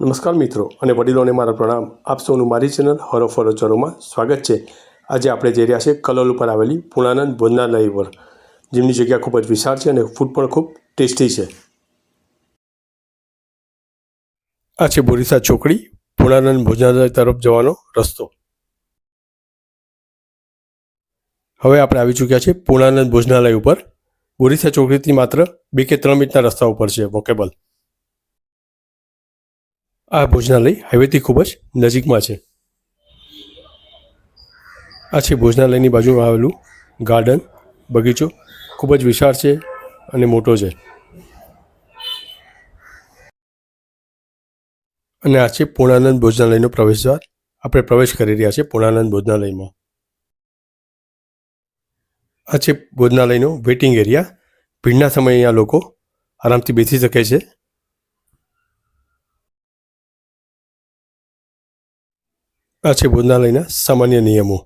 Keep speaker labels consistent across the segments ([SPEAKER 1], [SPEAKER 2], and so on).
[SPEAKER 1] નમસ્કાર મિત્રો અને વડીલોને મારા પ્રણામ. આપ સૌનું મારી ચેનલ હરો ફરો ચરોમાં સ્વાગત છે. આજે આપણે જઈ રહ્યા છીએ કલોલ ઉપર આવેલી પૂર્ણાનંદ ભોજનાલય પર, જેમની જગ્યા ખૂબ જ વિશાળ છે અને ફૂડ પણ ખૂબ ટેસ્ટી છે. આ છે બોરીસા ચોકડી, પૂર્ણાનંદ ભોજનાલય તરફ જવાનો રસ્તો. હવે આપણે આવી ચૂક્યા છીએ પૂર્ણાનંદ ભોજનાલય ઉપર. બોરીસા ચોકડીથી માત્ર 2 કે 3 મિનિટના રસ્તા ઉપર છે, વોકેબલ. આ ભોજનાલય હાઈવેથી ખૂબ જ નજીકમાં છે. આ છે ભોજનાલયની બાજુમાં આવેલું ગાર્ડન, બગીચો ખૂબ જ વિશાળ છે અને મોટો છે. અને આ છે પૂર્ણાનંદ ભોજનાલયનો પ્રવેશદ્વાર. આપણે પ્રવેશ કરી રહ્યા છીએ પૂર્ણાનંદ ભોજનાલયમાં. આ છે ભોજનાલયનો વેઇટિંગ એરિયા. ભીડના સમયે અહીંયા લોકો આરામથી બેસી શકે છે. આ છે ભોજનાલયના સામાન્ય નિયમો.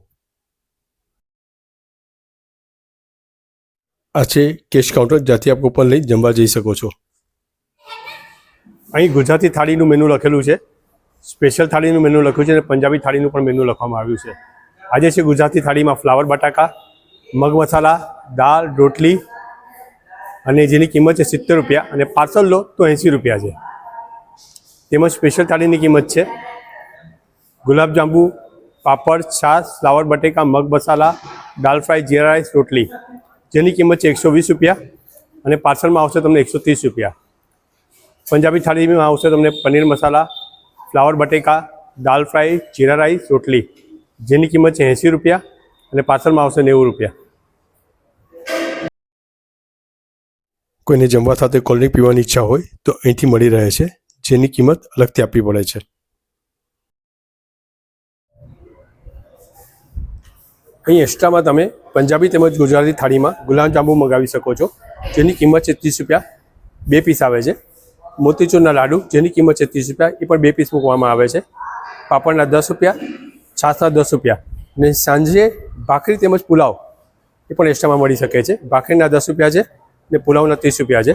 [SPEAKER 1] આ છે કેશ કાઉન્ટર, જ્યાંથી આપ કૂપન લઈ જમવા જઈ શકો છો. અહીં ગુજરાતી થાળીનું મેનુ લખેલું છે, સ્પેશિયલ થાળીનું મેનુ લખ્યું છે અને પંજાબી થાળીનું પણ મેનુ લખવામાં આવ્યું છે. આજે છે ગુજરાતી થાળીમાં ફ્લાવર બટાકા, મગ મસાલા, દાળ, રોટલી અને જેની કિંમત છે 70 રૂપિયા અને પાર્સલ લો તો 80 રૂપિયા છે. તેમજ સ્પેશિયલ થાળીની કિંમત છે ગુલાબજાંબુ, પાપડ, છાશ, ફ્લાવર બટેકા, મગ મસાલા, દાલ ફ્રાય, જીરા રાઈસ, રોટલી, જેની કિંમત છે 120 રૂપિયા અને પાર્સલમાં આવશે તમને 130 રૂપિયા. પંજાબી થાળીમાં આવશે તમને પનીર મસાલા, ફ્લાવર બટેકા, દાલ ફ્રાય, જીરા રાઈસ, રોટલી, જેની કિંમત છે 80 રૂપિયા અને પાર્સલમાં આવશે 90 રૂપિયા. કોઈને જમવા સાથે કોલ્ડ્રિંક પીવાની ઈચ્છા હોય તો અહીંથી મળી રહે છે, જેની કિંમત અલગથી આપવી પડે છે. અહીં એક્સ્ટ્રામાં તમે પંજાબી તેમજ ગુજરાતી થાળીમાં ગુલાબજાંબુ મંગાવી શકો છો, જેની કિંમત છે 30 રૂપિયા. 2 પીસ આવે છે. મોતીચૂરના લાડુ, જેની કિંમત છે 30 રૂપિયા, એ પણ 2 પીસ મૂકવામાં આવે છે. પાપડના 10 રૂપિયા, છાશના 10 રૂપિયા અને સાંજે ભાખરી તેમજ પુલાવ એ પણ એક્સ્ટ્રામાં મળી શકે છે. ભાખરીના 10 રૂપિયા છે અને પુલાવના 30 રૂપિયા છે.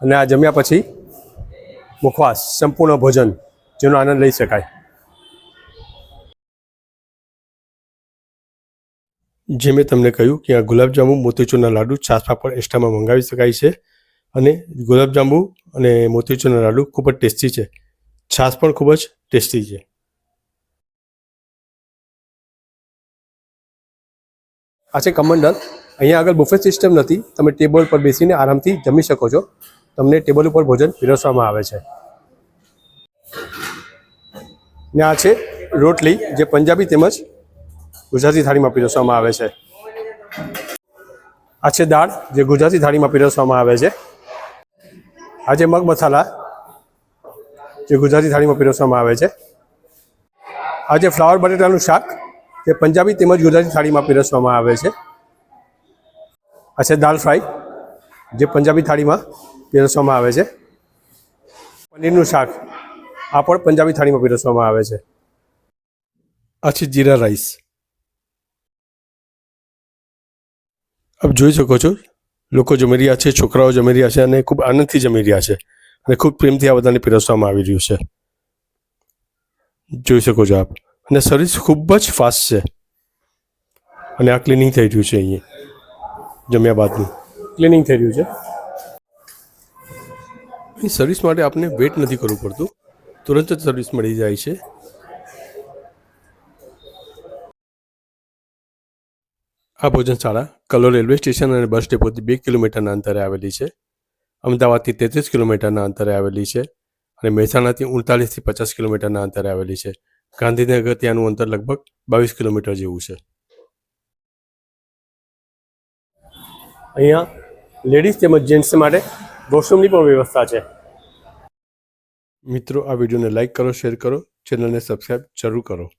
[SPEAKER 1] અને આ જમ્યા પછી મુખવાસ, સંપૂર્ણ ભોજન, જેનો આનંદ લઈ શકાય. જે મેં તમને કહ્યું કે આ ગુલાબજાંબુ, મોતીચૂરના લાડુ, છાશ પાપડ એક્સ્ટ્રામાં મંગાવી શકાય છે. અને ગુલાબજાંબુ અને મોતીચૂરના લાડુ ખૂબ જ ટેસ્ટી છે. છાશ પણ ખૂબ જ ટેસ્ટી છે. આ છે કમંડલ. અહીંયા આગળ બુફે સિસ્ટમ નથી, તમે ટેબલ પર બેસીને આરામથી જમી શકો છો. તમને ટેબલ ઉપર ભોજન પીરસવામાં આવે છે. ને આ છે રોટલી, જે પંજાબી તેમજ ગુજરાતી થાળીમાં પીરસવામાં આવે છે. આ છે દાળ, જે ગુજરાતી થાળીમાં પીરસવામાં આવે છે. આ છે મગ મસાલા, જે ગુજરાતી થાળીમાં પીરસવામાં આવે છે. આ છે ફ્લાવર બટેટાનું શાક, જે પંજાબી તેમજ ગુજરાતી થાળીમાં પીરસવામાં આવે છે. આ છે દાલ ફ્રાય, જે પંજાબી થાળીમાં પીરસવામાં આવે છે. પનીરનું શાક, આ પણ પંજાબી થાળીમાં પીરસવામાં આવે છે. આ છે જીરા રાઈસ. આપ જોઈ શકો છો, લોકો જમી રહ્યા છે, છોકરાઓ જમી રહ્યા છે અને ખૂબ આનંદથી જમી રહ્યા છે અને ખૂબ પ્રેમથી આ બધાને પીરસવામાં આવી રહ્યું છે. જોઈ શકો છો આપ. અને સર્વિસ ખૂબ જ ફાસ્ટ છે. અને આ ક્લિનિંગ થઈ રહ્યું છે. અહીંયા જમ્યા બાદનું ક્લિનિંગ થઈ રહ્યું છે. અહીં સર્વિસ માટે આપને વેઇટ નથી કરવું પડતું, તુરંત જ સર્વિસ મળી જાય છે. આ ભોજનશાળા કલોલ રેલવે સ્ટેશન અને બસ ડેપોથી 2 કિલોમીટરના અંતરે આવેલી છે. અમદાવાદથી 33 કિલોમીટરના અંતરે આવેલી છે અને મહેસાણાથી 39થી 50 કિલોમીટરના અંતરે આવેલી છે. ગાંધીનગર ત્યાંનું અંતર લગભગ 22 કિલોમીટર જેવું છે. અહીંયા લેડીઝ તેમજ જેન્ટ્સ માટે વોશરૂમની પણ વ્યવસ્થા છે. મિત્રો, આ વિડીયોને લાઈક કરો, શેર કરો, ચેનલને સબસ્ક્રાઈબ જરૂર કરો.